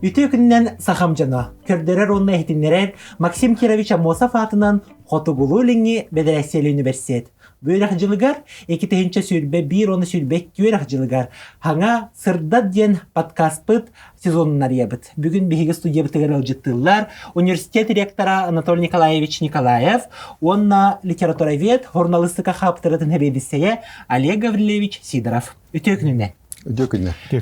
Ütü günden sahamjana, kördörөр onunla ehtinlerer Maksim Kirovich Amosov atынан Xotugulu lingi Bedreseli Üniversitet. Böyraqjılıgar, eki tehinçe sülbe, bir onu sülbek böyraqjılıgar. Hana sırda diyen podkastpıt sezonlar yabıt. Bugün bihigi studiya bıtıgar alcıttıllar. Üniversitet rektora Anatoliy Nikolaevich Nikolaev, onna literaturavet, журналистика хаптыратын hebediseye Oleg Gavrilevich Sidorov. Ütü gününe.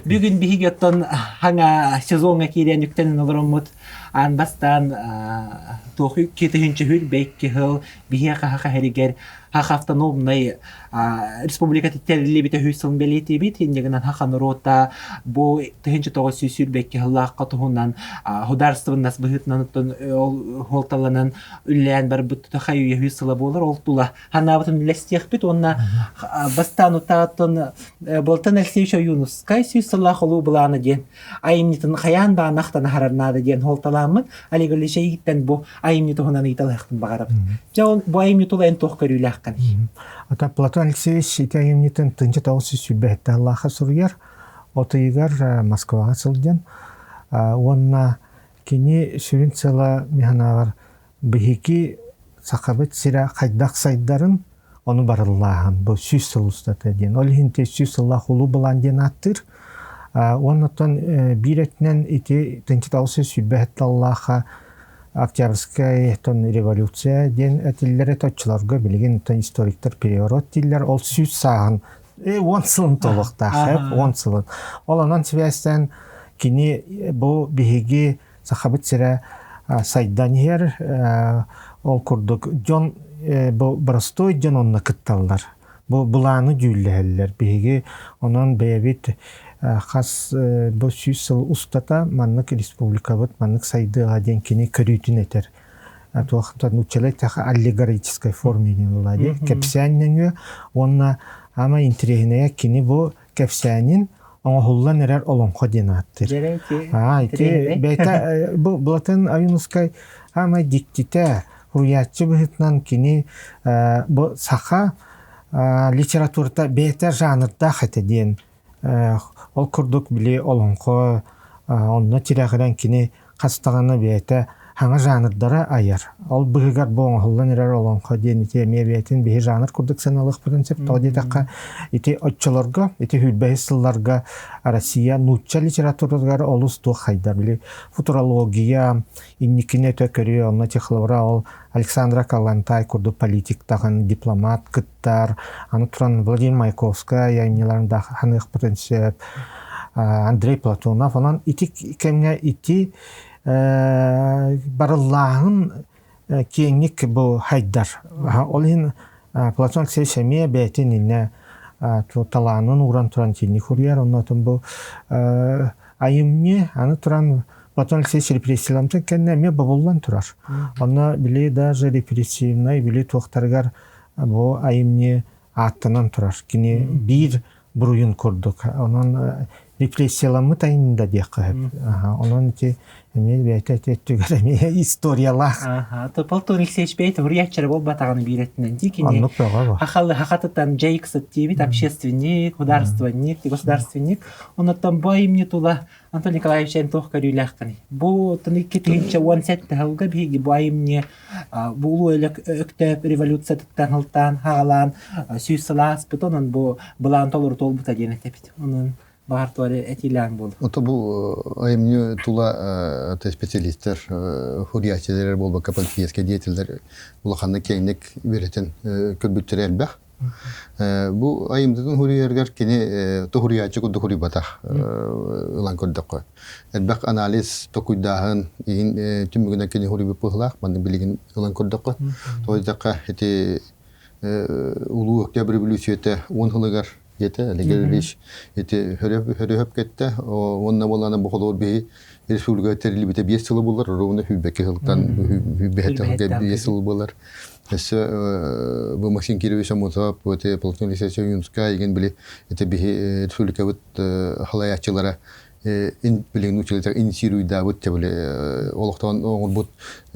Bugün bir higyottun hanga sezonga kiren yüktenen olurumut anbastan tohu kitihinci hül bekki hıl bihiya kaha heriger hafta novnay Respublika Terli bite hüsün beliti bit indegenen hakan rota bu tihinci toğu süsül bekki hılla qatuhunan hudarstывыннас bıhıtnanıttın holtalanan ülleyen bar bütü tahayyuya hüsüla bolur oltula hanabıtın lestiyek bit onna bastan utatın boltan elsevşo Yunus kay süsüla holu bulana den ayımnitin hayan da naqtan hararnada den holtalamın aligörle şey gitten bu ayımniti hunan italaqtın bağarab jaun bu ayımnitula en toq körülaqkan Ата Платон Алексеевич итәгемнетен тынчы таусы сүлбәһәттә Аллаһа сурыяр, отыйгар Москвага сылден. Онна кини сүринцела механавар бихики сақабет сира қайдақ сайдарын оны барыллаһын. Бу сүз сылыстата ден. Ол хинте сүз Аллаһ улу булан ден аттыр. Оннан биретнен ите тынчы таусы сүлбәһәттә Аллаһа Октябрьская революция ден этиллер точларга билген историктер переворот диллер ол сүз сагын 10 сылын толукта хеп 10 сылын оланан связьтен кини бу биһиги сахабыт сире сайданер ол курдук жон бу простой жон онна кытталлар бу буланы жүлләлләр биһиги онан бебит хас бу сүз сыл устата маннык республикабыт маннык сайдыга ден кини көрүтүн этер атуахтан учелет таха аллегорической форме ден улади кепсяннең онна ама интерегине кини бу кепсянин оңгуллан эрер олонко ден аттыр ити бета бу блатын аюнускай ама диктите хуячы бытнан кини бу саха литературада бета жанрда хата ден ол курдук били олонко онна тирагыран кини кастаганы бете хаңа жанрдара аяр ол быгар боңголлан эрер олонко ден ите мебетин бии жанр курдук саналык принцип тоди така ите отчолорго ите хүлбесилларга Россия нучча литературага олус то хайдар били футурология инникине төкөрү онна техлора ол Александра Калантай курдук политик таган дипломат кыттар аны туран Владимир Маяковская яйныларында ханык принцип Андрей Платонов анан ити кемне ити барыллаһын кеңник бу хайдар ол ин Платон Алексеевич бетин инне таланын уран туран тини хурьяр оннотун бу айымне аны туран Платон Алексеевич репрессиялантын кенне ме бабуллан турар онна били даже репрессивный били тохтаргар бу айымне аттынан турар кини бир буруйун курдук онон репрессияланмы тайында дияқы онон ити эмел бәйтәтеттүгәр историялах Платон Алексеевич бәйті хурьяччары бол батағаны биретінен дикене хақалы хақатыттан жайықсыт дебит общественник, государственник онаттан бу айымне тула Антон Николаевич Антох көрүләққаны бу тыны кетігінші 17 хылға биги бу айымне бу өлік өктөп революция тыттан хылтан хағалан сүйсілас бұтонын бу бұлан толыр тол бұта денетепит онын Бартуары этиләң булды. Ото бу айымны тула специалисттер, хурьячылар болбы капиталистский деятельдер булаханны кеңнек беретен көрбүттер элбэх. Бу айымдын хурьяргар кини то хурьячы куду хури батах улан көрдөк. Элбэх анализ токуйдагын түмүгүнө кини хури быпылак, маны билген улан көрдөк. Тойдакка эти улуу октябрь революцияте 10 хылыгар Ете, легериш, ете хөрөп кетте, онна боланы бохолор бей республика терли бите 5 жыл булар, ровно хүбеке хылтан хүбете 5 жыл булар. Эсе бу Максим Кирович Амосов, эте Платон Алексеевич Юнская еген биле, эте бей республика бит халаячылары ин билин училища инициируйда вот тебе олохтон оңбут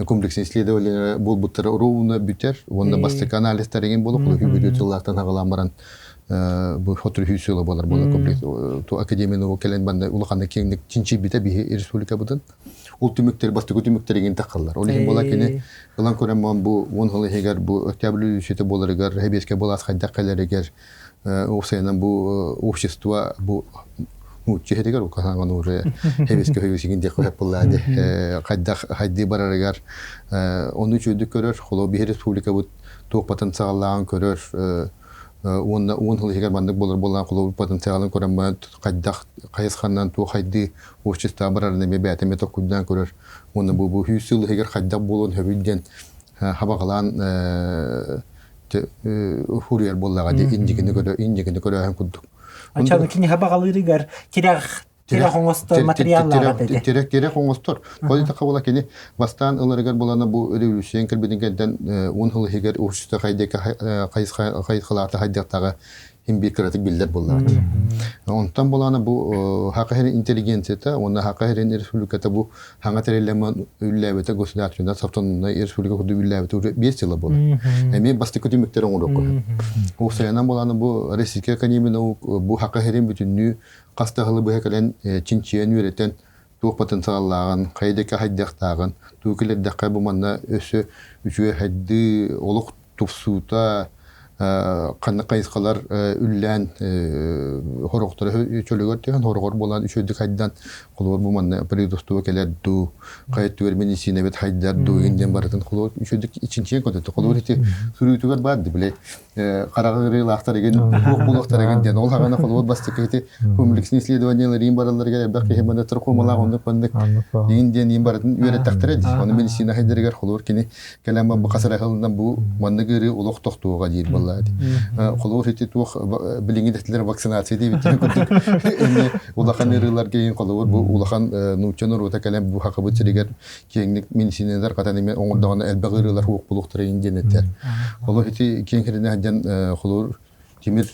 комплексный исследование бул буттар ровно бүтер онда бастык анализ тареген болуп хүбүрүтүллартан агаламаран бу хотур хүсөлө болар болар комплекс то академияны келен банда улаханда кеңдик чинчи бите би республика бутун ул түмөктөр бастык түмөктөр деген такаллар ол эми бола кене кылан көрөм бу 10 жыл эгер бу октябрь үчөтө болар эгер хебеске болас хайда калар эгер осенан бу общество бу чехедегер укасанган уже хебеске хебесигинде коп булады хайда хайди барарыгар оны чөйдү көрөр холо би республика бу ток потенциаллаган көрөр онда 10 жыл эгер бандык болор болган холо потенциалын көрөм хайда кайысхандан ту хайди общество барарына бебете меток кудан көрөр оны бу хүсүл эгер хайда болон хөбүден хабагалан хурьер боллага де индигини көрө кудук. Ачаны кини хабагалырыгар тирах оңосто материаллар деди. Тирах оңостор. Колите кабыла кини бастан ылырыгар болана бу революцион кирбидингенден 10 жыл эгер урушта кайдека кайыскаларда хайдактагы имбикратик билдер боллар. Онтан болана бу хакыгы интеллигенцията, онда хакыгы республикада бу хаңа терелеман үлләбете государственный автономный республика худу үлләбете уже 5 жыл болду. Эми бастык көтүмөктөр оңорок. О саянан болана бу Российская академия бу хакыгы бүтүннү кастагылы бу хакален чинчиен үйрөтен тук потенциаллаган, кайдека хайдактаган, тукелердеккай бу манна өсө үчү хадди олук тупсута канны кайыскалар үллән хороктары чөлөгөр деген хорогор болан үчөдүк хайдан колор бу манна предостуу келер ду кайыт төр медицина бет хайдар ду инден баратын колор үчөдүк ичинчи көтөтө колор ити сүрүтүгөр барды биле карагырылактар деген булактар деген ол хагана колор бастык эти комплексный исследованиялар ин баралар келер бакы хемана туркумалак ондук бандык инден ин баратын үйрөттактар эди аны медицина хайдергер колор кини келем бу касарахылдан бу мандыгыры улук токтууга дейт колор эти тух билиңидеттер вакцинация дейт эми улахан ырылар кейін колор бу улахан нучанор ота келем бу хакы бутсеригер кеңник медициналар катан эми оңордогон элбагырылар хук булуктар инденеттер колор эти кеңкиринен колор тимир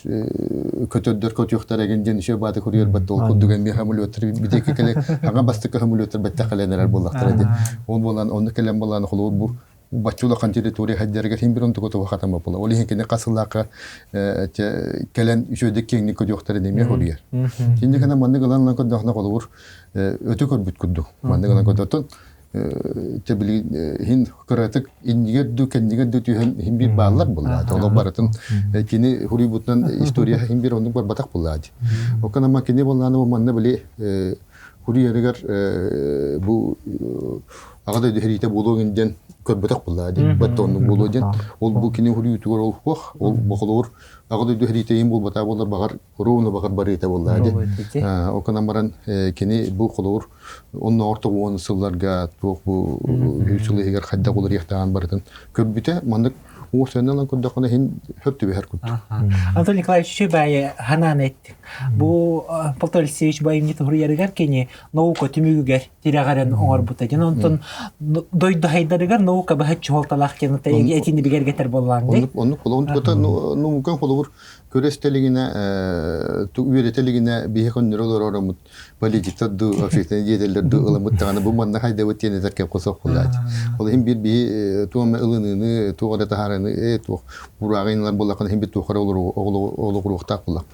көтөддөр көтүктөр эгенден ишe бады көрөр баттол кудуган ми хамулөтөр бидеке келе ага бастык хамулөтөр батта каленер болдактыр эди ол болан оны келем болан колор бу бачула кан территория хаддерге химбирон тукото хатама бола ол хекене касылака келен үчөдө кеңник көтүктөр деме хорьер кинде гана мандыгалан көдөхнө колор өтө көрбүт кудду мандыгалан көтөтөн тебили хин кыратык индигер ду кендигер ду химбир баалар болла толо баратын кини хурибутан история химбир ондук бар батак боллады окана макине болланы манна били хурьеригер бу агада дехрите болгонден көрбөтөк булады баттондун болоден ол бу кини хурьютугор ол хох ол боколор агада дехрите им болбата болар багар ровно багар барыта болады окана маран кини бу колор онно орто 10 сылларга тук бу үчүлө эгер хадда болор яктаган бардын көрбүтө мандык осеннен көдөхөнө хин хөттү бер кут Антон Николаевич Чебай хананет бу Полтора Алексеевич байымны хурьеригер кени наука түмүгүгер тирагарын оңор бутадын онтон дойду хайдарыгар наука бахат чолталак кенте этини бигергетер болган онну колон тота нумкан колор көрөстелигине үйрөтелигине бихекон нөрөлөр орамут политикта ду офистен жетелер ду ыламыт таганы бу манна хайда өтөне закеп косок кулат ол хим бир би туама ылыныны тугада тахараны ту бурагынлар болакан хим бит тухара олу курукта кулак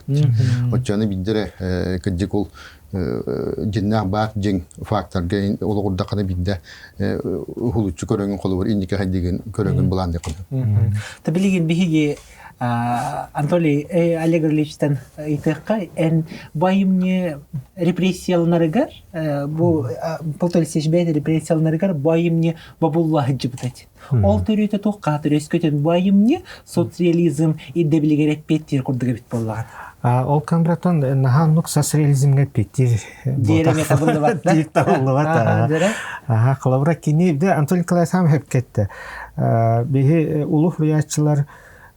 очаны бидере кыжыкул жинна бак жин фактор ген олу курдаканы бидде хулучу көрөнгөн колу бар индика хайдеген көрөнгөн булан деп кылды табилигин биги Анатолий Олеговичтен итекка эн байымне репрессияларыгар бу Полтора Алексеевич бейт репрессияларыгар байымне бабулла хиджибтет. Ол төрөтө токка төрөскөтөн байымне социализм иддебилигер петтир курдуга бит боллаган. Ол камбратон наханлык социализмге петтир Дереме табылды батта. Табылды батта. Кылабыра кини де Антон Николаевич сам хеп кетти. Бихи улуу хуриятчылар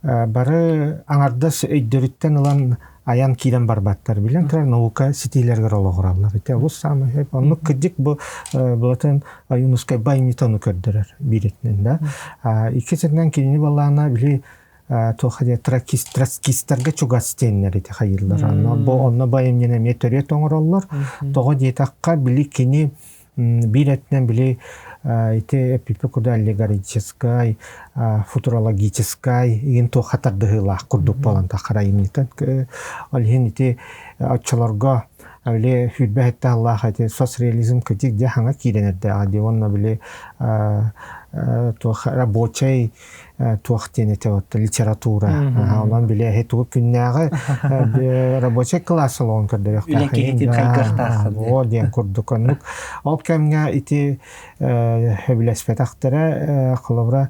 бары аңардас өйдөрүттен улан аян кийден барбаттар билен турар наука ситилерге ологураллар ите бу самы хеп аны кыдык бу булатын аюнускай байнитону көрдөрөр биретнен да икесинен кийини баллана били тохаде троцкистерге чугастеннер ити хайыллар. Онна байымнене метөрия тоңороллар. Тога детакка били кини биретнен били ите эпипекуда олигархической, футурологической иген то хатардыгылах курдук болан тахара имнитен. Олхин ите отчаларга Авле хүлбәһәттә Аллаһ әйтә социализм критик дә хаңа киренәдә адионна биле рабочий туахтене тәвәт литература алан биле хету күннәгә рабочий класс лон кырдык вот дигән курдуканук ал кемгә ите хәбләс фатахтара кылыбра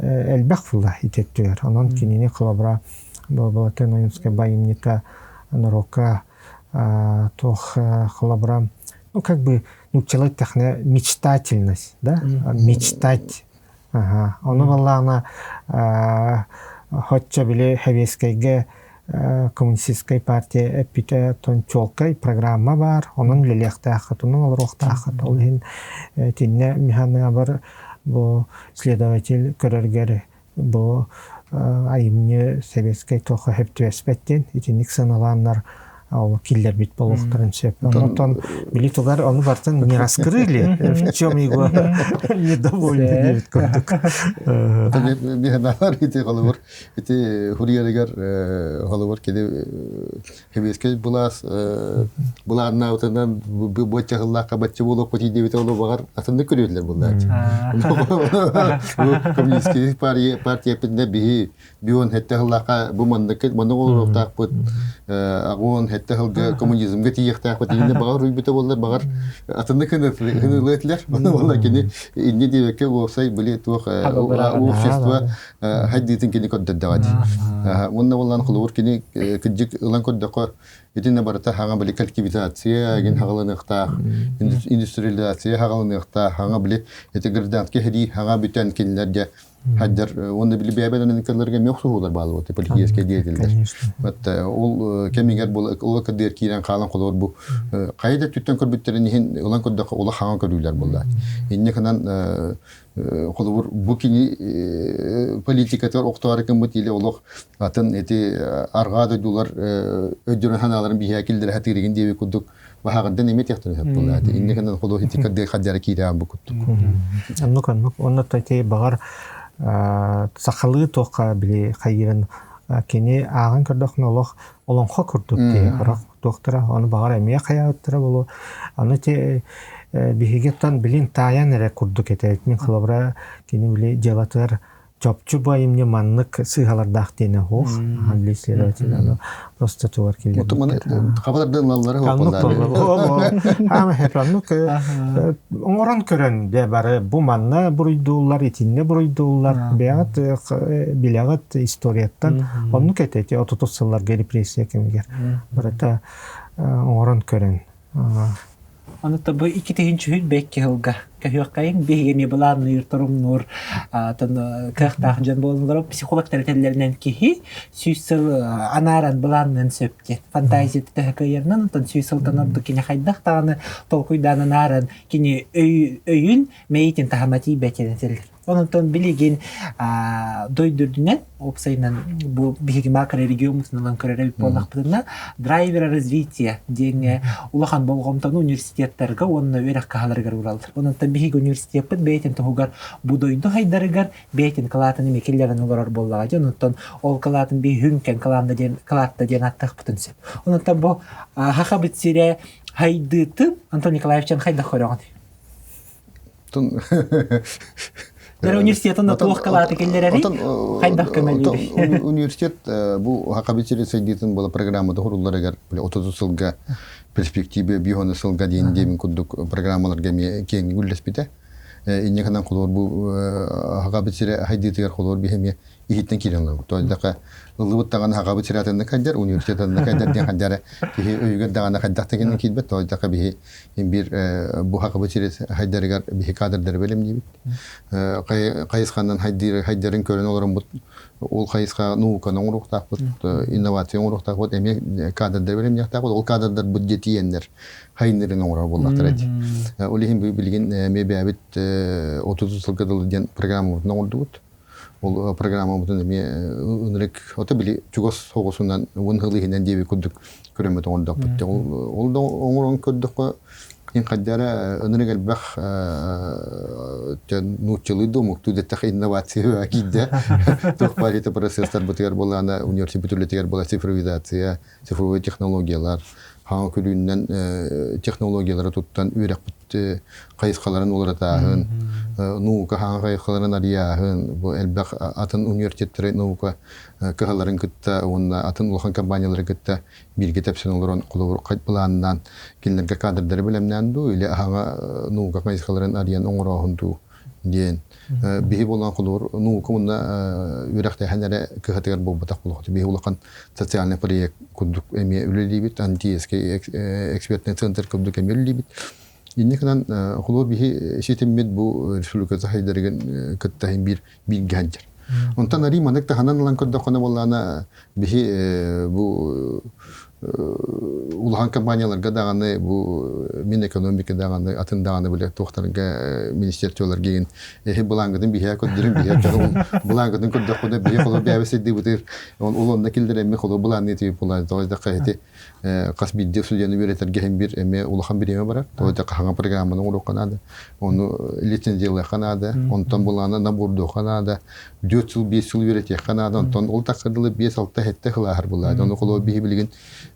әлбәхфулла итеттер анан кинене кылыбра балатен оюнская байымнита нарока тох хлабрам, как бы, человек такая мечтательность, да, мечтать, оно была она, хотя были хавейская коммунистическая партия, эпите тончолкой программа бар, он лелехтахат, он рохтахат, он тинне механа бар, бо следователь көрергер, бо айымне советской тоха хептуэспеттен, эти никсаналаннар ал киллер бит болохтарын сөп. Онтон билетугар оны бартын не раскрыли, в чем его недовольны бит көрдүк. Биханалар ите калыбыр, ите хуриярыгар калыбыр кеде хебеске булас буларна утынан бочагыллакка бачы болуп көти дебит олу багар атынды көрөдлөр булар. Коммунистский партия пинде би бион хеттагыллакка бу мандык монголуктак бут агон хеттагылга коммунизмге тиектак бут инде багар уйбыта болдор багар атынды көнөтлөр монголар кини инде дебекке болсай биле тук общество хаддитин кини коддадагат. Монда боллан кылуур кини кыжык ылан коддоко Итинне барата хаңа биле коллективизация, ген хагалыныктак, индустриализация хагалыныктак, хаңа биле эти гражданский хри хаңа бүтән кинләргә хәддер онда биле бәбәнен килләргә мөхсулар балы вот политический деятельность. Вот ул кемигәр бул ул кадәр кирән калан кулар бу кайда түттән көрбүттерен һин улан коддак ула хаңа көрүләр булды. Инне канан кулур бу кини политикатор октары кем бит иле улук атын эти аргады дулар өдөрөн ханаларын бия килдер хатырыгын дебе кудук бахагында немет яктын хеп булды. Инне канан кулур хитикадер хаддер кирән бу куттук. Аннукан онда тәте багар сахалы тока биле хайрын кини аган көрдөхнө олох олонхо көрдүк ди харак доктора аны багар эмие каяттыра болу аны те бихигеттан билин таян эре курдук этет мен кылабра кини биле жалатыр чопчу байымне маннык сыгалардак дене хох следователь просто туар келди. Вот мана хабардан лаллары хопалар. Ама хепранук оңорон көрөн де бары бу манна буруйдуулар итинне буруйдуулар беат билегат историяттан онну кетети 30 жыллар репрессия кемигер. Барата оңорон көрөн. Аны табы 2-нче хил бекке хылга. Кахыйкайын бегеме буларны йыртырым нур тан кахтах жан болдылар психолог тәрәтеләреннән кихи сүйсел анаран буларнан сөпте. Фантазия тәһәкәйернән тан сүйсел танады кине хайдах таны толкуйдан анаран кине өйүн мейтин тахамати бәкеләтел. Онтон билеген дойдурдунан опсайнан бу биге макро регионнан көрәрәп боллакпытына драйвер развития деңе улахан болгомтан университеттерге онны өрәк каларга уралды. Онтон биге университет бейтен тогар бу дойду хайдаргар бейтен калатын мекелләрен улар боллага. Онтон ол калатын би хүнкен каланда ден калатта ден аттак бутынсы. Онтон бу хахабит сире хайдыты Антон Николаевичан хайда хораган. Дәр университетында толық калаты келдерәри. Хайдах кемәлү. Университет бу хакабитчилек сәйдитен була программада хурулларга 30 жылга перспективе бионы сылга дейін демин кудук программаларга кең гүллеспите. Инне канан кулор бу хакабитчилек хайдитер кулор бихеме ихиттен киренлер. Тойдака ылыбыт таган хакабитчилектен кадер университеттен кадер ден кадер ки өйгө даган кадер деген килбет. Тойдака бихи бир бу хакабитчилек хайдергер бихи кадрлар белем дибит. Кайыскандан хайдерин көрөн олорун бут ол кайыска науканы уруктак бут инновация уруктак бут эме кадрлар белем яктак бут ол кадрлар бут жетиендер хайнерин оңора боллактыр эти. Олихин билген мебе абит 30 жылга дылген программаны ордубут. ол программа бутун эми ынырык ота били чугос согусунан он хылы хинен деби кудук көрөмөт оңдоп бутты. Ол да оңорон көрдүк ин каддара ынырык элбах нучылы домукту деттах инновация акидде. Тохпар это процесстар бутер болана университет бүтүлетер бола цифровизация, цифровой технологиялар хаң күлүннән технологиялары туттан үйрәк бит кайыскаларын олратагын наука хаң кайыскаларын ариягын бу элбак атын университеттер наука кыгаларын кытта онна атын улхан компаниялары кытта бирге тапсырылган кулур кайт планнан кинлерге кадрдары белемнән ду или хаң наука кайыскаларын ариян оңрагынду ден бихи болған кулур наука мында үйрәктә хәнәре кыгатыгар булбатак булган бихи улхан социальный проект кудук эме үлелибит антиеске экспертный центр кудук эме үлелибит иннекнан кулур бихи шитеммет бу республика захайдырген кыттахин бир ганжар онтан ари манак таханан коддакона боллана бихи бу улхан компанияларга даганы бу мин экономика даганы атын даганы биле тохтарга министрликтер кеген булангыдын бихе коддырын бихе булангыдын коддакона бихе коло бәбесе дибутер улонда килдереме коло буланны тип булай тойда кайты кас бидде судьяны беретерге hem bir эме улхан биреме бар тойда кахаңа программаны уруканады оны лицензиялы канады онтан булана набордо канады 4 жыл 5 жыл берете канады онтан ол такырдылы 5-6 хетте хылахар булады оны коло бихе билген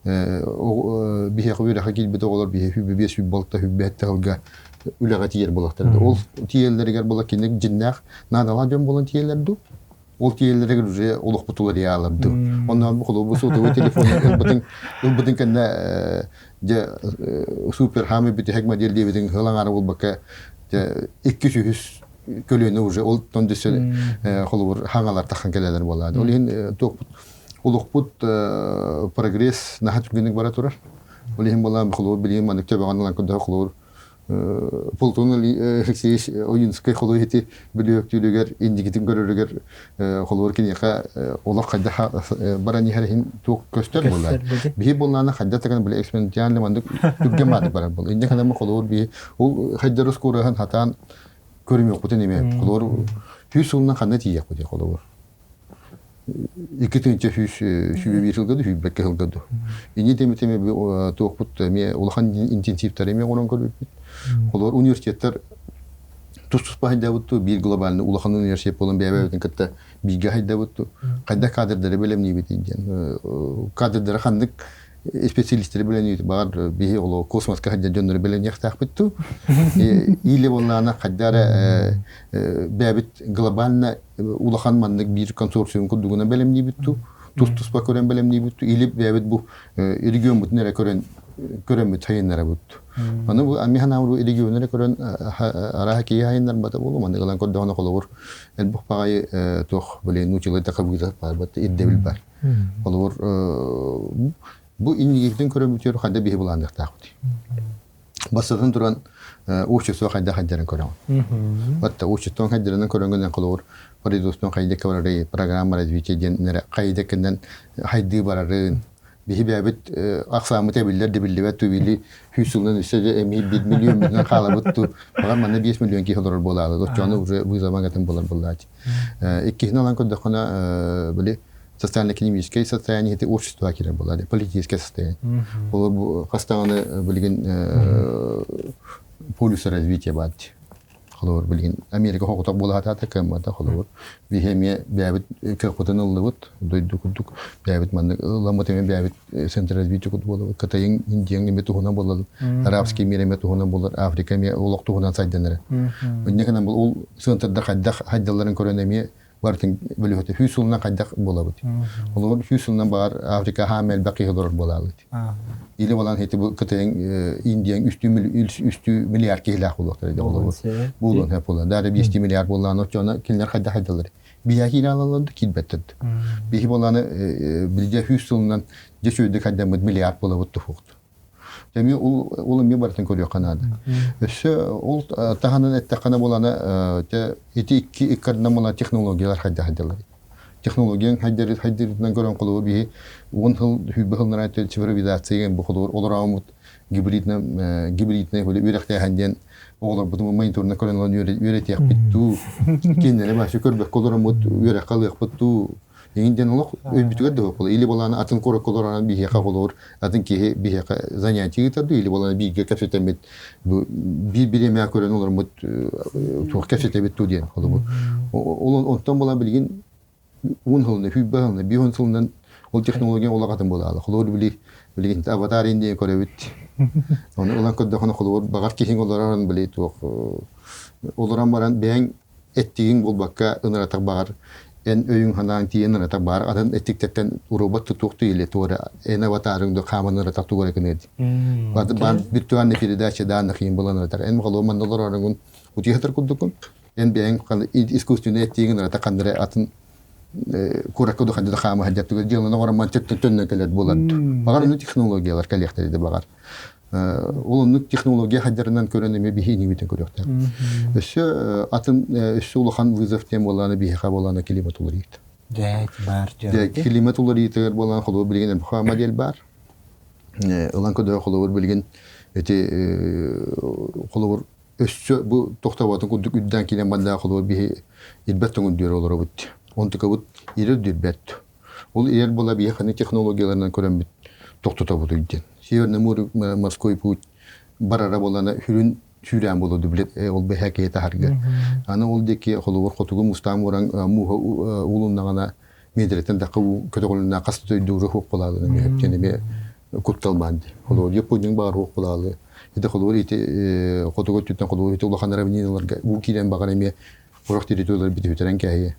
бихе кыбыра хакил бит олар бихе бес болта хүббетте алга үләгә тиер булактырды. Ол тиерләргә була кинек җиннәх надала җан булган тиерләрдү. Ол тиерләргә уже улук бутулар яларды. Оннан бу кулу бу сотовый телефон бутын кенә супер хами бит хәкмәт җирдә битен хылаңар булбака 200 көлөне уже ол тондысы кулу хаңалар таккан келәләр булады. Ол ин улукпут прогресс нахат күнек бара турар. Олим була кулу билим аны төбәгәнләр кында кулу полтон хексиш оюнскай кулу хити билек түлегәр индигитин көрөргәр кулу кинека олак кайда барани хәрин тук көстер була. Би булланы хәддә тагын биле экспериментальный мандык түгәмәде бара бул. Инде кадәм кулу би ул хәддәрус курахан хатан көрмөк бутын эме кулу хүсүннән ханна тиек бу кулу. Икетинче хүбирилгәде хүбәккә хылгады. Инде теме тоқпут ме улхан интенсивтәре ме горон көрүп. Олар университеттер тустус байда бутту бир глобальный улхан университет болон бәбәтен кытта биге хайда бутту. Кайда кадрдары белемни бит инде. Кадрдары хандык специалисттер белән бар бие ул космоска хәдә җоннары белән яхтак битү. Иле буллана хәддәре бәбит глобальный улахан мандык бир консорциум кудугына белемни битү. Тустус па көрән белемни битү. Иле бәбит бу регион бутнәре көрән тайыннары буту. Аны бу амихана бу регионнары көрән араки яйыннар бата булу манда галан коддана колор. Эл бу пагай тох белән нучылы такабыда бар бат иддебил бар. Колор bu inigitин көрөмүтөр кайда бии буландык тагыт. Басатын туран учсо кайда хаддарын көрөм. Батта учтон хаддарын көрөнгөндөн колор, паридостон кайда кабары программа развития деннере кайда кенен хайды барарын бии бәбит аксамы тебиллер дебиллебет түбили хүсүлнөн үсөдө эми 1 миллион менден калабытту. Бага мана 5 миллион ки доллар болалы. Дочаны уже бу замангатын болар буллати. Иккиналан көдөхөна били социально-экономическое состояние это общество акира было, политическое состояние. Было поставлены были полюсы развития бать. Холор были Америка хокута была хата кем это холор. Вихемия бявит какой-то наловот дойду кудук бявит ман ламатами бявит центр развития куд было. Катаин Индия не метугуна было, арабский мир метугуна было, Африка мир улоктугуна сайденере. Некана был центр хаддаларын көрөнеме бартын билети хүсүлнан кайдак болабыт. Олор хүсүлнан бар Африка хамел бакый доллар болабыт. Иле балан хети бу кытын Индиян 3 миллиард килах болоктор олор. Булон хеп болан. Дары 5 миллиард болан очона кинлер кайда хайдалар. Бияки алаларды килбеттет. Бихи баланы билде хүсүлнан жешөйдө кайда миллиард болабыт туфукт. Деми ул ми бартын көрү канады. Өсө ул таханын эттакана боланы те эти иккарнамала технологиялар хайдалар. Технологиян хайдырдан көрөн кылуу би 10 жыл хүбөлнөр айтты цифровизация бу кылуу олорамут гибридне böyle ürekteğenden oğlar bu monitörüne koyulan üretiyek bittu. Kendine başı körbek koloramut ürek kalıyak bittu. Yeniden olaq öbütüge de okula. İli bolana atın kora koloran bir heka olur. Atın ki bir heka zanyanti gitardı. İli bolana bir kafetemet bu bir birime koyulan olur mut çok kafetemet tu diyen olur. Onun ondan bolan bilgin 10 yılında hübbe yılında bir 10 yılından o teknolojiye olaqatın bolalı. Olur bilgin avatar indiye koyuyor. Onu olan kodda konu olur. Bagar kesin olaran bile tuq. Olaran baran ben ettiğin bol bakka ınıratak bagar en öyün hanan tiyen ınıratak bagar adan ettikten robot tutuqtu ile tora en avatarın da kaman ınıratak tuğra kınedi. Ben bir tuğan nefiri de açıdan nakiyim bulan ınıratak. En maqalo mandalar oranın utiyatar kuddukun. En ben iskustunu ettiğin ınıratak kandıra atın kurak kodu hadi da kama hadi tuğra jılına oran tönne kelet bulan. Bagar nu teknolojiyalar kalekter de bagar. Onun teknoloji hadlarından körünme bir hini biten körüktür. Şu atın şu ulahan vizaf tem olanı bir heka olanı klimat olarit. Evet, var. Klimat olarit olan xolo bilgin bu model bar. Ulan kodu xolo bilgin eti xolo şu bu toxtavatın kuduk üdden kilen banda xolo bir ilbetton diyor olur bu. On tıkabut irir dirbet. Ol yer bola bir hani teknolojiyalarından körünme toxtata bu diyen. Şehirde Moskova bu barara bolana hürün sürən boludu bilet ol be hakiyete harga. Ana oldu ki xolor xotugu mustam oran muha ulunna medreten da qu kötөгөлүнө кастый дуру хок болалы эми кенеме кутталманды. Xolor Япониянын баары хок болалы. Эде xolor ити xotого түтөн xolor ити улахандар авниларга бу кирен баган эми урак территориялар битүтерен кайы.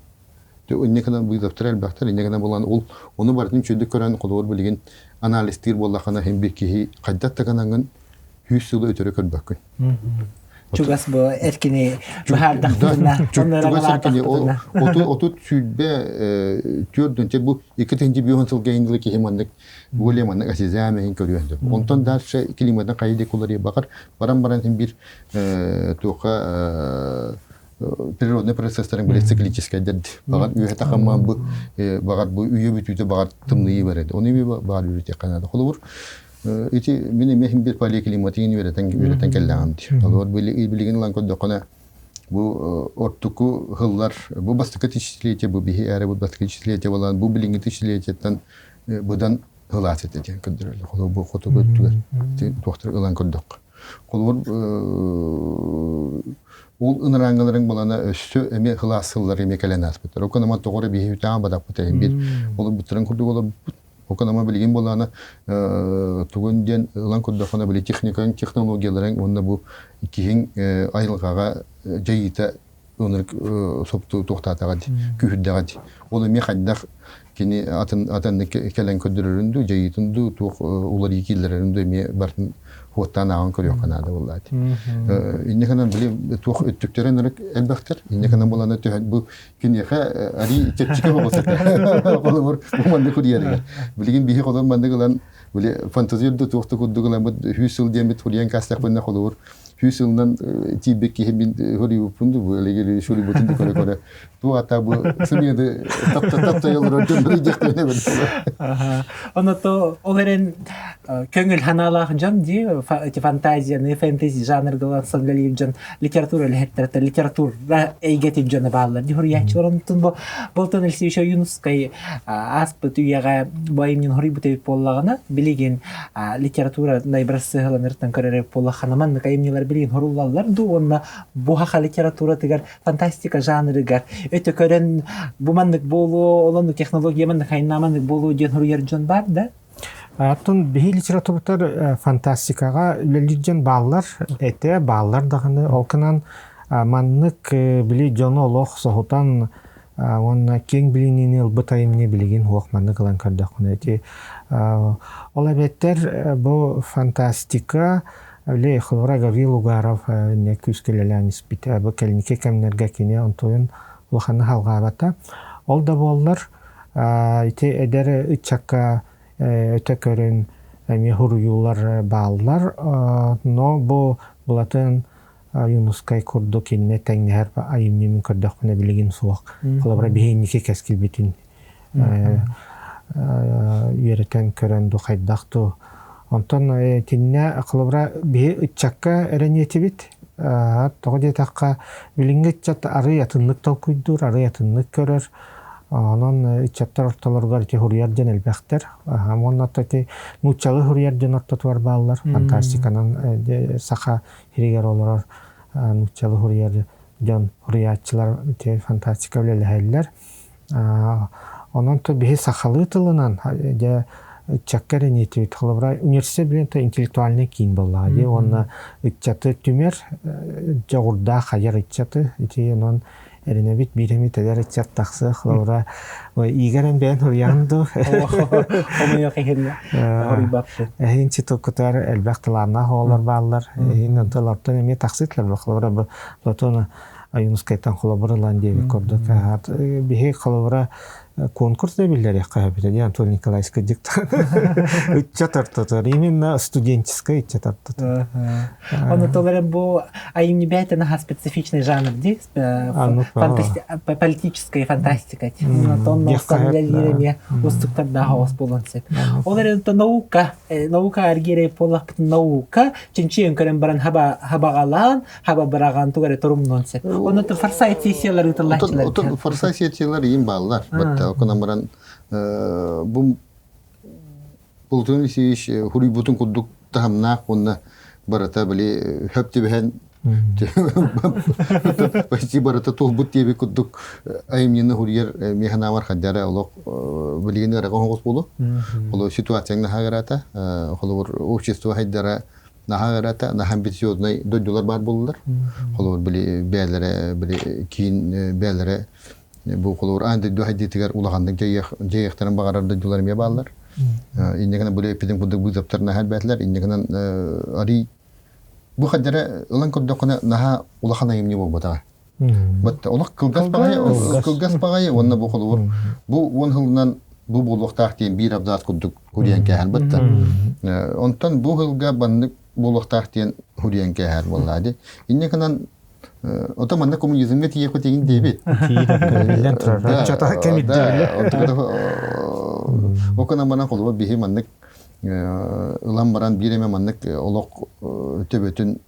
Önüne kadar bu daftar baktır, önüne kadar bulan ol, onu barın çözdük kören kolor bilgin analistler bollakana hem bir ki kaddat takananın 100 yılı ötürü körbakın. Çugas bu erkini bahar dağıtına, onlara galar dağıtına. Otu südbe türdünce bu ikinci bir yöntem gayinlik ki hemanlık bu lemanlık asizame hin körüyordu. Ondan da şey klimadan kaydı kolları bakar, baran hem bir toka природный процесстерин бile циклический дед. Багат үйе такамма бу багат бу үйе бүтүтө багат тымны берет. Оны ми бар үрөтө канада. Холор ити мени мехим bir поликлиматин үйрөтен келгенди. Холор билген лан кодо кана бу ортуку хыллар бу бастыкы тишилете бу бихи аре бу бастыкы тишилете болан бу билинги тишилететтен будан хылат эткен көндүрөлү. Холор бу кото көттүгөр. Доктор лан кодок. Холор ул ыныраңгаларын болана өссө эме хыласыллар эме келенас бутар. Оконама тогора бихи таан бадак бутайын бир. Ол бутран курдук ола оконама билген болана тугунден ылан курдакана биле технологияларын онда бу кийин айылгага жайыта оныр сопту токтатага күһүддага. Ол эме хаддак кини атын келен көдөрүндү жайытынды тук улар икилеринде эме бартын Hotan ağın körüyor Kanada vallahi. İnne kanan bile tuğ öttüklerin olarak elbette. İnne kanan bulana tühen bu günyeğe ari çekçike olsa. Olur bu manda kuriyere. Bilgin bihi olan manda kalan böyle fantaziyada tuğta kudduğulan bu hüsül diye bir turiyen kastak bana olur. Hüsülden tibek ki hemin hori upundu böyle geliyor şöyle bütün de kore. Bu hatta bu sınırda tapta yollar döndürecek ne böyle. Onu to оларын көңіл ханалағын жан ди фантазия, фэнтези жанры сангалиев жан литература лехеттерте литература эйгетин жана баалар ди хурьячылар онтун болтон элсевича юнускай аспы түйяга байымнин хорибутебип боллагана билеген литература найбрасы хыланыртан көререк боллаханаман кайымнилар билеген хоруллалар ду онна бухаха литература тигер фантастика жанрыгар өтө көрен бумандык болуу олону технология мандык хайнамандык болуу ден хурьяр жон бар да. Аттон бихи литературтар фантастикага үлелижен баллар эте баллар даганы олкынан маннык били жоно олох сохутан онна кең билинини ылбытайымне билеген хуак маннык алан кардакны эти олабеттер бу фантастика Öyle xılvara Gavril Ugarov ne küskeleler nispite bu kelnike kemnerge kine ontoyun ulxanı halgabata. Ol da bollar ite eder uçakka öte körün mehuruyular bağlılar. No bu bulatın Yunuskay kurdu kelime tengnehar ayımnemin kırdakına biligin soğuk. Xılvara bihinike keskil bitin. Yöreten körün du xaydaktı. Онтон тинне кылыбра бии ытчакка эренетибит. Тоҕо диэтакка билинге ытчат ары ятыннык толкуйдур, ары ятыннык көрөр. Онон ытчаттар ортолоргар ити хурьяр ден элбэхтер. Моннатта ити нучалы хурьяр ден оттотуар баалар. Фантастиканан саха хиригер олорор нучалы хурьяр ден хурьячылар ити фантастика билелэһэллэр. Онон то бии сахалы тылынан ытчакка эренетибит. Кылыбра университет билен интеллектуальный кийин боллаады. Онна ытчаты түмер жогурда хаяр ытчаты ити онон эренебит биреми тедер ытчат таксы кылыбра игерен бен хурьянду. Onu yok ehirle. Hori bakşı. Эһин читокутар элбэхтыларна хоолар баалар. Эһин анталардан эме таксытлар кылыбра бу Платона Аюнускайтан кылыбрылан деп көрдүк. Бихи кылыбра конкурс да билдер яққа бит. Антон Николаевский диктор. Ытчатартатар. Именно студенческая ытчатартатар. Onu толерен bu ayım небейтен на специфичный жанр, ди? Политическая фантастика. Он на установление устуктарда хаос болонсет. Олар это наука аргире полак наука. Чинчиен көрен баран хабагалан, хабабараган тугаре торумнонсет. Он это форсайт сессиялар ытыллачылар. Отон форсайт сессиялар им баллар. Окунамаран бу бултун сиш хури бутун кудук тахамна онна барата били хөптү бен почти барата толбут тебе кудук айымнины хурьер механавар хаддара олок билигине рагон гос болу оло ситуацияны хагарата олор общество хайдара нахагарата нахамбитиодный додулар бар болдулар олор били бәлере били кин бәлере bu kolor andi duhayditigar ulagandın jeyekterin bagararda jular me ballar. İndegene böyle epidem bu zaptarna halbatlar indegene ari bu hadara ulan kodokona naha ulagana yemni bu bata. Batta ulak kılgas bagay onna bu kolor bu on hıldan bu buluq tahtin bir abdat koduk huriyan kahan batta. Ondan bu hılga bandık buluq tahtin huriyan kahar vallahi. İndegene otomanna komünizmge tiye ko tegin debit. Bilen turar. Çata kemit dele. Okuna bana kolu bihi manlık ulan baran bireme manlık olok töbetün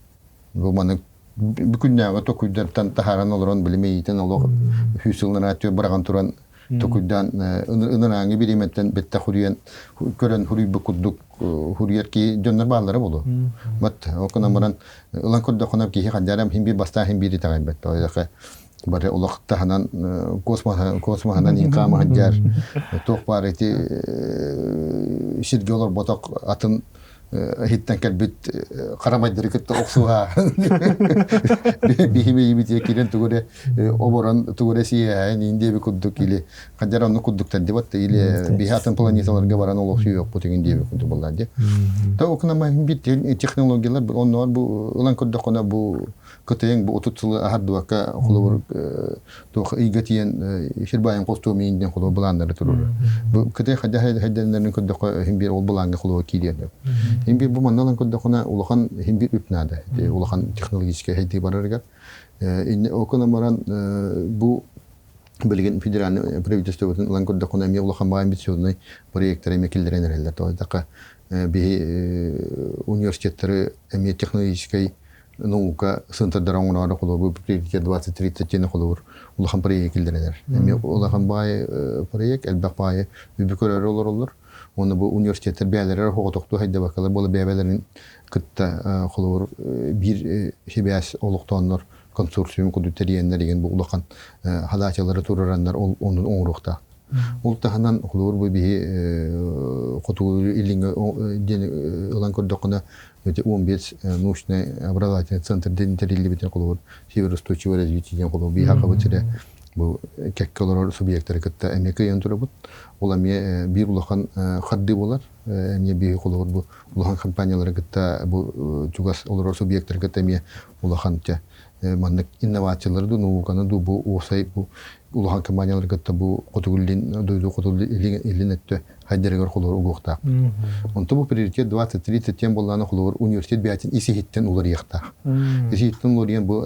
bu manlık bütün yağı tokuydartan taharan oluran bilemeyten olok hüsülün atıyor bırakan turan tokuydan ınırangi biremetten bette huriyen kören huri bukuduk huriyet ki dönler bağları bolu. Mat okuna baran ulan kodokuna ki hikayaram himbi basta himbi di tagay bette. Oyaka bare olok tahanan kosmahanan inkama hajar tok pareti şirgolor botok atın hitten kelbit karamaydır ki oksuha bihime yibit yakiren tugure oboran tugure siya indi bir kudduk ile kajaran no kudduk tadi batta ile bihatın planetalarga baran oloksu yok bu tegin diye kudduk bollandı. Ta okuna mahim bit teknolojiler onlar bu ulan kudduk ona bu kötüyen bu otutulu hardwaka kulur to igatiyen şirbayen kostuminden kulur bulanları turur. Bu kötü hajahadenlerin kudduk him bir ol bulanga kulur kiliyen. Himbi bu mandalan kodakona ulakan himbi üpnada. Ulakan teknolojik hedi bararga. Okuna maran bu belgen federal pravительствотun ulan kodakona mi ulakan ba ambisyonlu proyektleri mekillerin herhalde. Toyda bir üniversiteleri emi teknolojik наука центрдарын онора колу bu приоритет 2030 тени колу ulakan proyektler. Emi ulakan bay proyekt elbaq bay bübükörөр olur. Onu bu üniversiteler bəyələrə hüquqluqdu hayda bakalar. Bu bəyələrin kıtta qolur bir şebiyas oluqtanlar konsorsiyum kudüteriyenler igen bu ulaqan halaçaları turaranlar onun onuruqta. Ultahanan qolur bu bir qutu illinge olan kodokuna 15 научный образовательный центр дентерилли битен qolur северо-восточное развитие qolur bir haqabıtire bu kekkeler subyektleri kıtta emeke yöntürübüt. Olamye bir ulaqan xaddi bolar. Emye bir qolur bu ulaqan kampanyaları kıtta bu jugas olur subyektleri kıtta emye ulaqan te manlık innovasyonları da nuvukanı da bu osay bu ulaqan kampanyaları kıtta bu qotugulin duydu qotugul ilin etti hayderger qolur uguqta. Onta bu prioritet 2030 tem bollarına qolur üniversitet biatin isi hitten ular yaqta. Isi hitten ular yan bu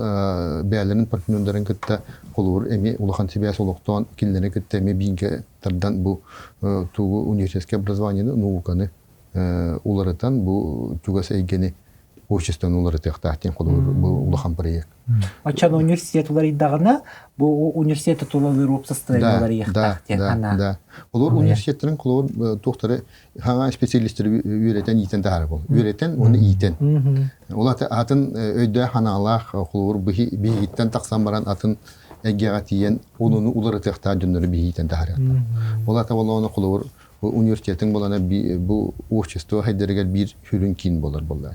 bəyələrin partnerlərin kıtta qolur emi ulaqan sibiyas oluqtan killerine kıtta emi binke tardan bu tuğu üniversitet образованияны науканы уларытан бу чугас эйгени обществон уларыты тахтин холор бу улахан проект. Очан университет улар иддагына бу университет тулалыр опсыстыралар яхтахтен ана. Да. Олар университеттерин колор тохтары хаңа специалисттер үйрөтен итен дары бол. Үйрөтен оны итен. Олар атын өйдө ханалах колор бихиттен таксан баран атын эгегатиен онуну уларыты тахта жөннөрү бихиттен дары. Олар та оны колор университеттин болана бу общество хайдергер бир хүрүн кин болар болду.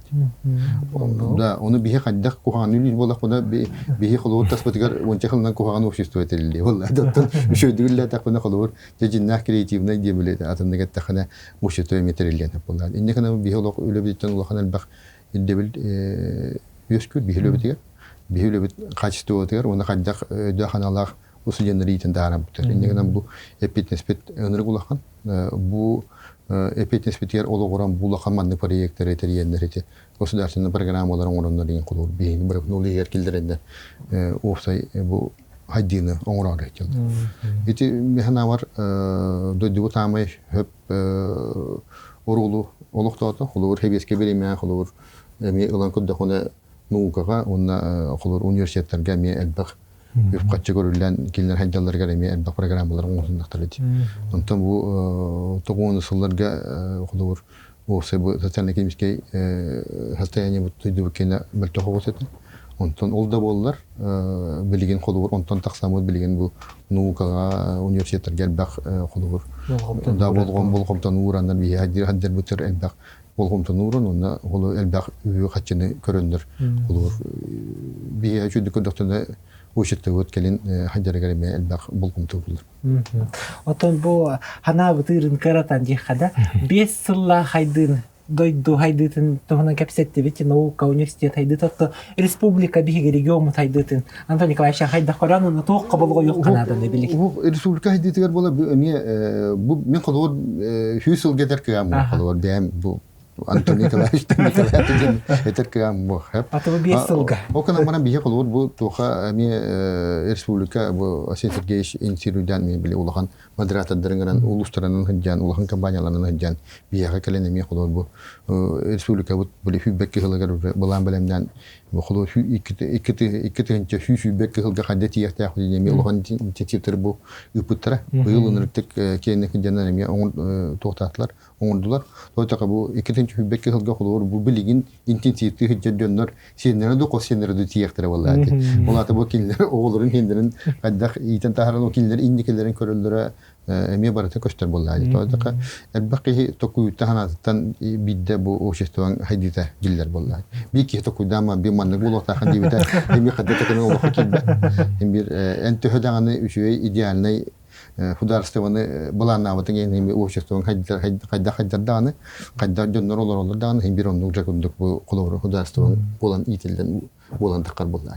Да, оны бихи каддак куханын болак буда бихи колор таспатыгар онча кылынан кухан общество этелди. Болду. Доттон үшөдүгүлле такына колор жежиннах креативный дебилет атындыгы такына общество метрелген болду. Иннекана бихи олок үлөбүттөн улаханан бак илдебил өскүр бихи үлөбүтүгөр. Бихи үлөбүт качество отугар, оны каддак дөханалах осы женеритен даарам бүттер. Иннегенен бу эпитнеспет өнөрү улахан. Бу эпитнеспетер ологоран булахан манды проекттер этериендерите. Государственный программаларын ороннор деген кулур. Бейин бир нули еркилдеринде офсай бу хайдины оңорага келди. Эти механавар дойду тамай хөп орулу олуктоото, кулур хебеске береме, кулур эми улан куддахуна наукага, онна кулур университеттерге ме элбак Каччы көрүлгөн килер хайдаларга эми элбак программаларын оңсундактар эти. Онтон бу 90-жылдарга кулур осы бу социально-экономический состояние бу тойду кене бөлтө хогосет. Онтон ол да болдулар билген кулур онтон таксамы билген бу наукага университеттерге элбак кулур да болгомтон урандан би хаддер бутер элбак болгомтон уран онна ол элбак каччыны көрөндөр кулур би ачуды көдөктөн Ушетте өткелин хаддергереме элбак болгомтон булар. Отон бу хана бутырын каратан дихада 5 сылла хайдын дойду хайдытын тохана капсетте бити наука университет хайдытты республика биги регион хайдытын Антон Николаевич хайда кораны на тох кабылго yok канадан билик. Бу республика хайдытыгар бола бу мен колор хүсүл гедер кам колор бем бу Антон Николаевич Николаевич этер кам бу хеп. Атыбы 5 сылга. Окана мана бие колор бу тоха ми республика бу Асен Сергеевич институтдан мен биле улахан модератордарын улустарынын хыджан улахан компанияларынын хыджан бияга келене ми колор бу республика бу биле хүбекке хылагар булан белемден бу колор иккетенче хүбекке хылга хадети яхта худи ми улахан тетиптер бу үпүттара быйылыныртык кейинки хыджанан ми оң токтатлар оңдулар. Тойтака бу иккетенче хүбекке хылга колор бу билигин интенсивти хыджандар сеннерде косеннерде тияктара болду. Олар бу кинлер оголорун хендерин каддак итен тахаран окиллер индикелерин көрөлдөрө эме барата көстөр болду. Тойтака элбакы токуйта ханаттан бидде бу обществоң хайдита жилдер болду. Бики токуйдама би манны болота хандибита эми каддата кene олоко килбе. Бир энте хөдаганы үшөй идеальный художественный баланаватын эми обществоң хайдарданы кайда жоннор олорданы эми бир ондук жакындык бу колор художественный болан ителден болан такар болду.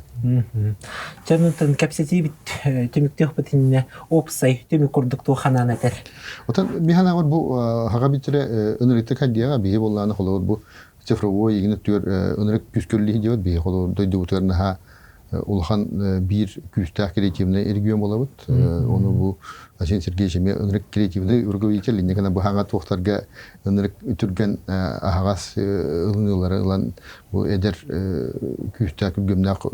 Жанытын капсети бит төмүктөх битинне опсай төмүк курдукту хананатер. Отан механавар бу хага битре өнөрүтө кадияга бии болланы колор бу цифровой игне төр өнөрүк күскөллү диет бии колор дойду утарна улхан бир күстак креативный регион болобут. Оны бу Асен Сергеевич өнөрүк креативный руководитель негана бу хага токтарга өнөрүк үтүргөн агас ылынылары бу эдер күстак гөмнак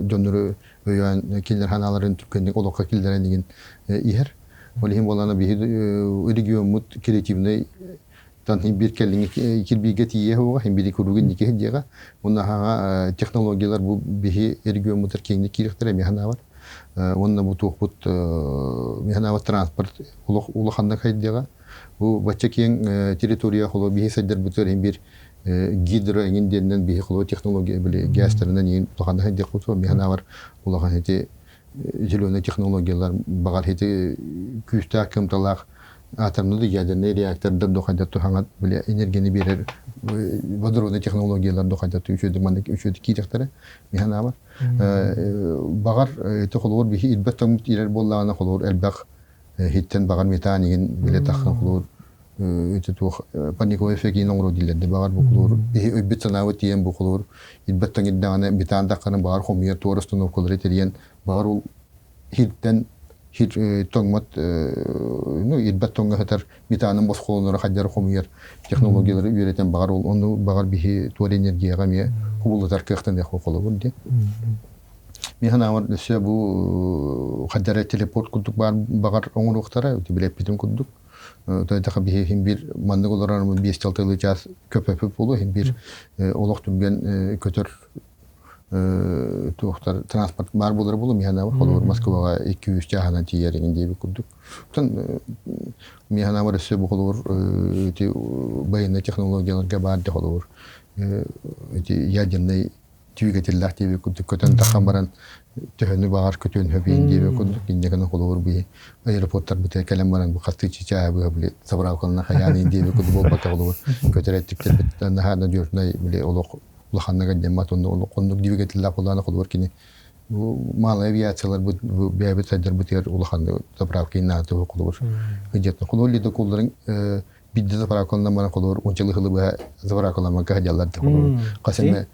жоннору өйөн килер ханаларын түркөндүк олокка килдерен деген ихер. Олихим болана би регион мут креативный тан бир келинги кирбиге тие хога хем бир куругун нике дига онна хага технологиялар бу бихи регион мутер кеңди киректер механа бар. Онна бу тохпут механа транспорт улаханда хайдыга бу бача кең территория холо бихи садер бутер хем бир гидро энгенден бихи холо технология биле гастернен ен улаханда хайдыга куту механа бар улахан хете зеленый технологиялар багар хете күстә кымталак атомный ядерный реактордар дохадату хангат биле энергияны берер водородный технологиялар дохадату үчөдү мандык үчөдү киректери механа бар. Багар тохолор бихи илбеттен ирер боллагана холор элбак хиттен багар метан деген биле таккан холор өтө тух паниковый эффектин оңро дилерде багар бу холор бихи өббетсанавы тиен бу холор илбеттен иддагана метан такканы багар хомия торостон околор этерген багар ул хиттен хир тоңмат ну ирбат тоңга хатар битанын босхолонора хаджар хомуер технологиялары үйрөтен багар ол ону багар бихи туар энергияга ме кубулатар кыктан да хоколу бурди механавар сөй бу хаджар телепорт кудук бар багар оңуруктара билеп битим кудук тойдака бихи хим бир мандык олорармы 5-6 ылы час көпөпүп болу хим бир олох түнген көтөр туохтар транспорт бар болар болу механавар холор Москвага 200 жагана тиерин деп курдук. Тон механавар сөй бу холор ти баянный технологияларга бар деп холор ти ядерный двигатель деп курдук. Көтөн тахамаран төһөнү багар көтөн хөбин деп курдук. Индеген холор би аэропорттар бите келем баран бу катты чича бу биле сабралкална хаяны деп курдук болбак холор. Көтөрөттүктер биттен хана жөрнөй биле олок улаханнага дематон олокондук двигатель куллана холор кини бу мал авиациялар бу бебе тадыр бутер улаханды заправки наты холор. Где-то холор лида кулларын бидде заправкална мана холор ончалы хылы ба заправкалама кадялар холор. Касеме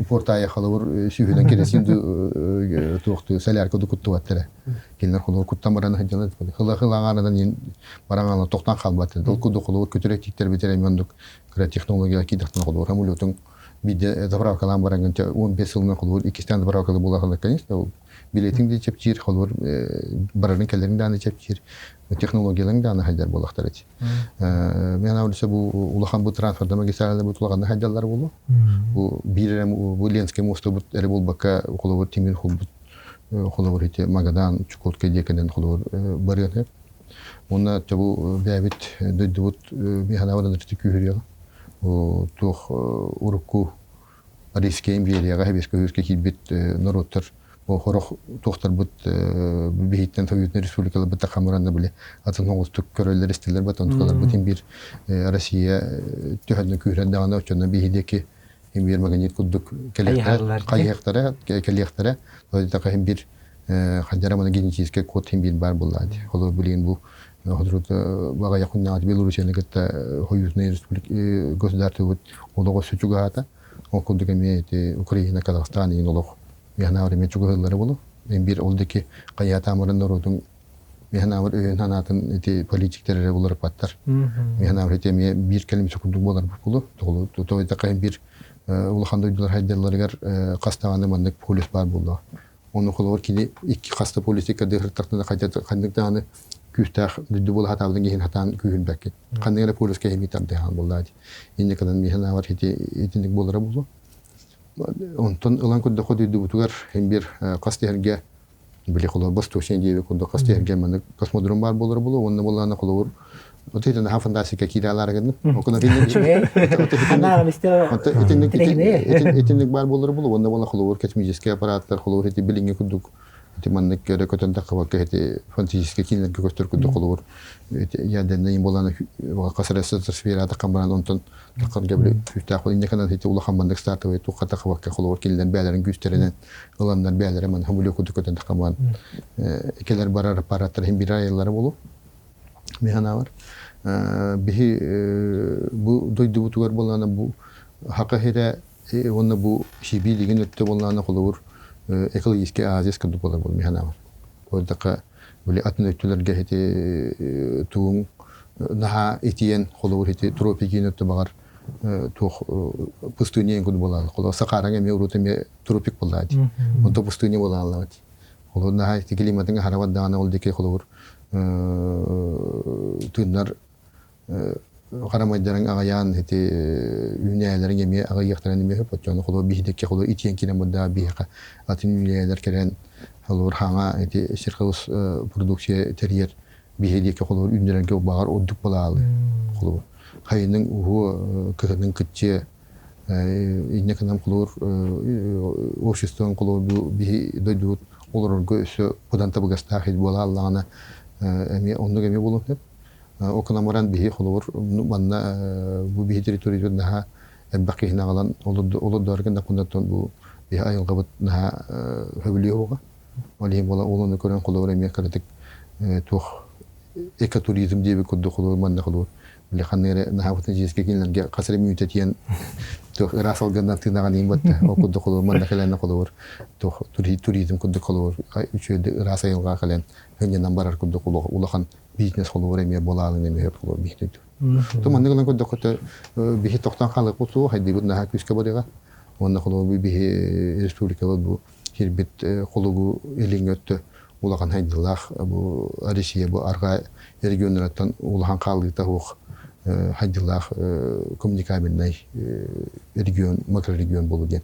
портая холор сүйүнөн кересинду тукту салярка дукутту баттара. Кинер холор куттамаран хадялар. Хыла-хылаганадан бараңана токтан калбаты. Дол куду холор көтөрөктиктер битере мендук кра технология кидактан холор. Хамулотун биде заправкалар бараңынча 15 жылдан холор 2 стан заправкалар булагалар, конечно, билетин де чепчир холор барарын келерин даны чепчир технологияларын даны хадар булактар эти. Мен авлысы бу улахан бу транспорт магистралда бу тулаган хаджалар болу. Бу бирем бу Ленский мосту бу эре болбакка холор тимир холор эти Магадан Чукотка декенен холор барыны. Онна табу бәбит дөдүт механавадан тикүрүя. Тух урукку Рийская империяга хебеске хөскө килбит народтар хорох тухтар бут бихиттен Советный Республикалар бут камаранда биле атын оңостук көрөлөр истелер батон tukалар бутин бир Россия төһөнө күрәндә аны өчен бихидеки имбир магнит кудук келектер кайяктара келектера тоyda кайым бир хаджарамана генетический код имбир бар булады. Холо билген бу Ходруда бага якынна Белоруссияны гетта Союзный Республика государство олого сүчүгата окудук эми Украина Казахстан ин олог механавар мечугылары болу. Бир олдеки каята амырын народун механавар өйнанатын эти политиктер болар паттар. Механавар этеме бир келим сүкүндүк болар болу. Тоyda кайым бир улаханды уйдулар хайдаларыгар кастаганы мандык полис бар болду. Onu kolor kini iki hasta politika dehirtakta kayda kandiktaаны küstah düdü bol hatavdan gehin hatan kühün bekket. Kandikara polis kehimitar dehan bolladı. İnne kadan mihana var hiti etindik bolara bolu. Ondan ılan kudda koduydu butugar hem bir kasteherge bile kolor bastoşen diye kudda kasteherge mandık kosmodrom var bolara bolu. Ondan bollana kolor Otelden ha fantastika kiralar gedin. Okuna filmde. Ana mister. Etinlik bar bolları bulu. Onda bola холовор космический аппараттар холовор эти билинге кудук. Эти маннык көдө көтөн такабак эти фантастический кинер көстөр кудук холовор. Эти яден нем боланы касарасы сферада камбаран онтон такар гебли үтак инде канат эти улахан мандык стартовый тука такабак холовор килден бәләрен күстеренен ыландар бәләре ман хамулы кудук көтөн такабан. Экелер барар аппараттар hem bir ayları болу. Механавар бихи бу дойду бутугар болана бу хакахире онна бу шибилиген өттө болана холовур экологический азис кыды болар бул механавар. Ойдака биле атын өттөлөргө хети туун наха этиен холовур хети тропиген өттө багар тух пустынен кыды болар. Холо сакаранга меурутеме тропик болат. Онто пустыне болалат. Холо наха климатын харават дана олдеке холовур тыннар карамайдарын агаян эти үнәләрен эме агаяктарын эме хөп отчаны холо биһидекке холо итен кирен буда биһа атын үнәләр керен холор хаңа эти ширкылыс продукция терьер биһидекке холор үнәләргә багар оддук булалы холор хайның у кырының кытче иннекенем холор обществон холор биһи дойдут олорго өсө будан табыгаста хит була Аллахына эми оннук эми болуп деп окунамаран бихи холовор манна бу бихи территорияда наха бакыйна алан олордорген да кундатон бу бихи айылгабыт наха хөбүлүгө олим бола олону көрөн холовор эми кырдык тух экотуризм деп кудду холовор манна холовор Леханները нахавтын жеске келгенге касыры мүйтетен тох расалгандан тынаган им батты. Окудды колор, манда келен колор. Тох туризм кудды колор. Үчөдө расайылга келен. Хөннен барар кудды колор. Улахан бизнес колор эме болалын эме колор бихтет. Томаннын кудды кота бихи токтан халык болсу, хайды гудна хакүскө барыга. Онда колор бихи республика бу хирбит колугу элиңөттө. Улахан хайдылах бу Россия бу арга региондардан улахан калдыта хук хайдылах коммуникабельный регион, макрорегион болу ден.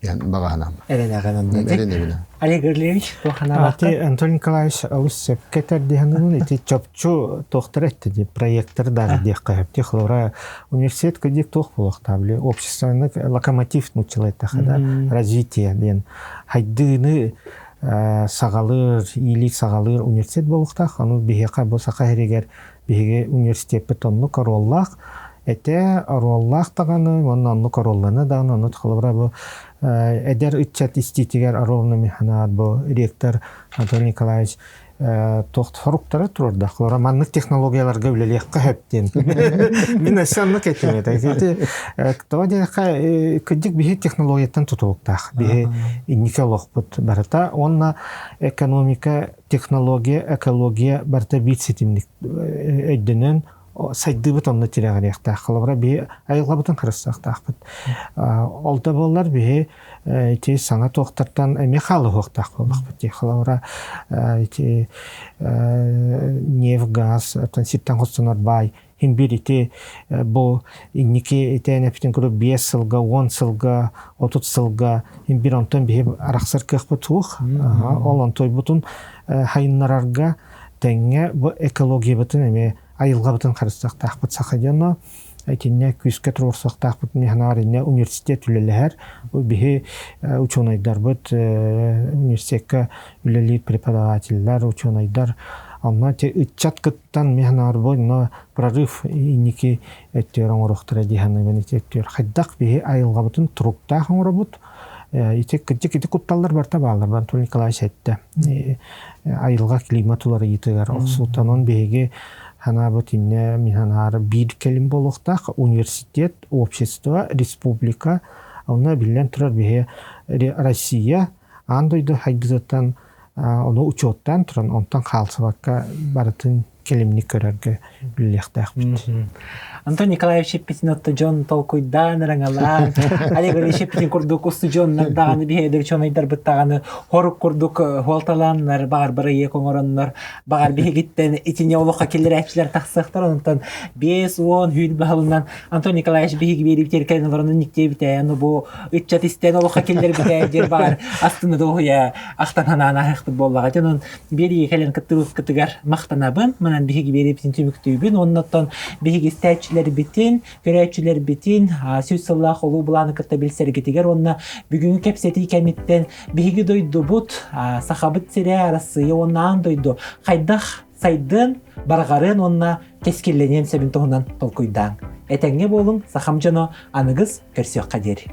Yani баганам. Олег Григорьевич, тохана Антон Николаевич алыс кетер дегенин эти чопчу тохтар этти деп проекттер дек кайып техлора университет кедик тох болок табли общественный локомотив нучылайт тахада развитие ден хайдыны сагалыр, илик сагалыр университет болуктах, аны бихека болса кайрегер бихеге университет бетонну короллах, эте ороллах таганы, оннанну королланы даганы, аны тхалыбра бу эдер итчат иститигер оролны механат бу ректор Антон Николаевич тохт хоруктары турда, хлора маннык технологияларга үлелек кайыптен. Мен ашанны кетем эти. Кто де кыдык бихе технологияттан тутулуктах. Бихе николог бут барата, онна экономика, технология, экология барта бит сетимлик өйдөнөн сайды бут онна тирагырыакта. Хлора бихе айылга кырыссактак бут. Олда боллар бихе те саңа тоқтартан эме халы хоқтақ болмақ бөте. Хлора нефть, газ, ситтан қостонар бай. Химбир ите бұл иннеке ите нәптен көрі 5 сылға, 10 сылға, 30 сылға химбир онтан бейі арақсар кеқ бұтуық. Ол онтой бұтын хайынларарға тәңе бұл экология бұтын әме айылға бұтын қарыстақ тақпыт сақадияны. Айтинне күскә турсактак бит механаринне университет үлеләр бихе ученыйдар бит университетка үлелит преподавательләр ученыйдар анна те ичат кыттан механар бу но прорыв инники эттер орохтара диханы бенитеттер хаддак бихе айылга бутун трукта хаңрабут итек китек кутталлар барта балар Антон Николаевич айтты айылга климатулары йитегәр оксутанон беге Хана бутинне миханар бир келим болохтак университет, общество, республика, она билен турар бихе Россия, андойду хайдызаттан, оны учеттан туран, онтан халсыбакка барытын келимник көрерге билектак бит. Антон Николаевич Петинотто Джон толкуйдан раңалан, Олег Григорьевич Петин курдук усты Джон даганы бихедер чонайдар быттаганы хорук курдук хуалталаннар, багар бары екоңороннар, багар бихегиттен итине олуqa келер әпчилер тақсықтар, онтан 5-10 хүйіл бағылынан Антон Николаевич бихеги беріп теркелен оларының никте бітәй, аны бұ үтчат истен олуqa келер бітәй, жер багар астыны доғыя ақтананан ағықты боллаға. Жонын бері келен кыттыгар мақтанабын, мұнан бихеги беріп түміктүйбін, оннаттан бихеги стәтчілер битин, көрәчілер битин, сөз сыллақ олу бұланы кітті білсер кетігер, онна бүгінгі кәпсеті кәметтен бихеги дойду бұт, сақабыт сірі арасыйы оннан дойду. Қайдақ сайдын барғарын онна кескелленен сөбін тұғынан толкуйдан. Әтәңе болың, сақам жано анығыз көрсек қадер.